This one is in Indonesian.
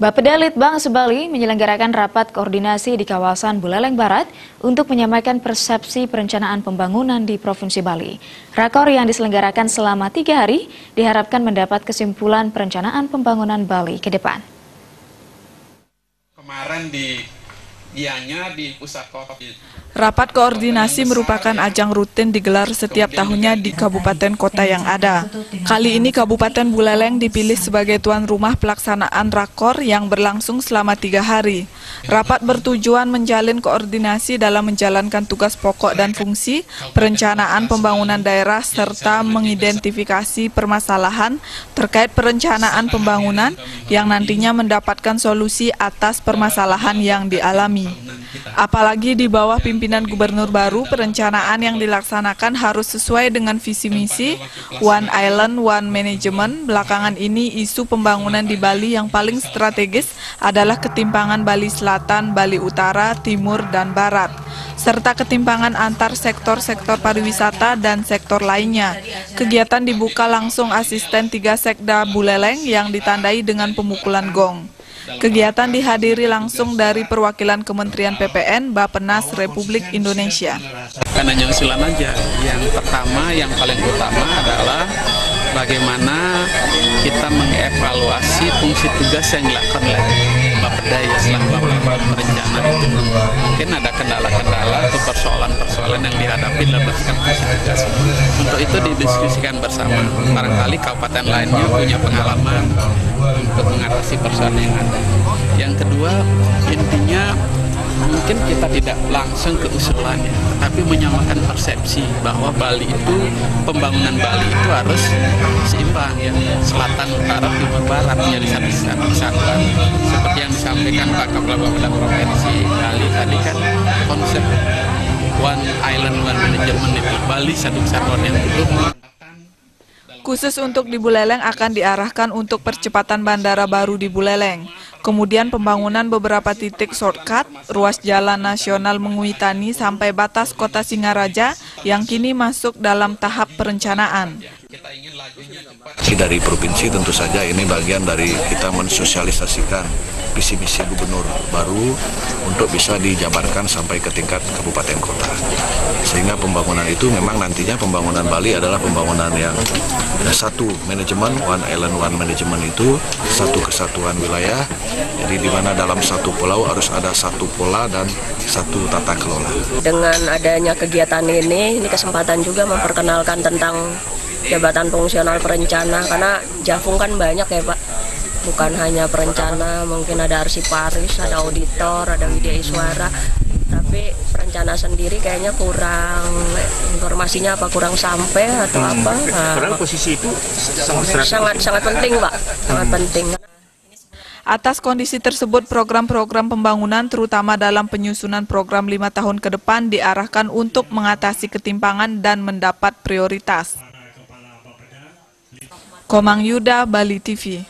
Bapeda Litbang Bali menyelenggarakan rapat koordinasi di kawasan Buleleng Barat untuk menyamakan persepsi perencanaan pembangunan di Provinsi Bali. Rakor yang diselenggarakan selama 3 hari diharapkan mendapat kesimpulan perencanaan pembangunan Bali ke depan. Kemarin di pusat kota. Rapat koordinasi merupakan ajang rutin digelar setiap tahunnya di kabupaten kota yang ada. Kali ini Kabupaten Buleleng dipilih sebagai tuan rumah pelaksanaan rakor yang berlangsung selama 3 hari. Rapat bertujuan menjalin koordinasi dalam menjalankan tugas pokok dan fungsi, perencanaan pembangunan daerah, serta mengidentifikasi permasalahan terkait perencanaan pembangunan yang nantinya mendapatkan solusi atas permasalahan yang dialami. Apalagi di bawah pimpinan gubernur baru, perencanaan yang dilaksanakan harus sesuai dengan visi misi One Island, One Management. Belakangan ini isu pembangunan di Bali yang paling strategis adalah ketimpangan Bali Selatan, Bali Utara, Timur, dan Barat, serta ketimpangan antar sektor-sektor pariwisata dan sektor lainnya. Kegiatan dibuka langsung asisten 3 Sekda Buleleng yang ditandai dengan pemukulan gong. Kegiatan dihadiri langsung dari perwakilan Kementerian PPN, Bappenas Republik Indonesia. Kan hanya usulan aja. Yang pertama, yang paling utama adalah bagaimana kita mengevaluasi fungsi tugas yang dilakukan oleh Bapeda selaku perencana itu. Mungkin ada kendala-kendala atau persoalan-persoalan yang dihadapi dalam melakukan fungsi tugas. Untuk itu didiskusikan bersama. Barangkali kabupaten lainnya punya pengalaman untuk mengatasi persoalan yang ada. Yang kedua, intinya mungkin kita tidak langsung ke usulannya, tetapi menyamakan persepsi bahwa Bali itu, pembangunan Bali itu harus seimbang, ya, selatan, utara, timur, barat, menjadi satu kesatuan. Seperti yang disampaikan Pak Kepala Bapeda Provinsi Bali tadi kan, konsep One Island, One Management itu Bali satu kesatuan yang utuh. Khusus untuk di Buleleng akan diarahkan untuk percepatan bandara baru di Buleleng. Kemudian pembangunan beberapa titik shortcut, ruas jalan nasional Menguitani sampai batas kota Singaraja yang kini masuk dalam tahap perencanaan. Dari provinsi tentu saja ini bagian dari kita mensosialisasikan visi misi gubernur baru untuk bisa dijabarkan sampai ke tingkat kabupaten kota. Sehingga pembangunan itu memang nantinya pembangunan Bali adalah pembangunan yang satu manajemen, One Island, One Management itu satu kesatuan wilayah. Jadi di mana dalam satu pulau harus ada satu pola dan satu tata kelola. Dengan adanya kegiatan ini kesempatan juga memperkenalkan tentang jabatan fungsional perencana, karena Jafung kan banyak ya Pak, bukan hanya perencana, mungkin ada arsiparis, ada auditor, ada widya suara, tapi perencana sendiri kayaknya kurang, informasinya apa kurang sampai atau apa. Padahal posisi itu sangat penting Pak, sangat penting. Atas kondisi tersebut, program-program pembangunan terutama dalam penyusunan program 5 tahun ke depan diarahkan untuk mengatasi ketimpangan dan mendapat prioritas. Komang Yuda, Bali TV.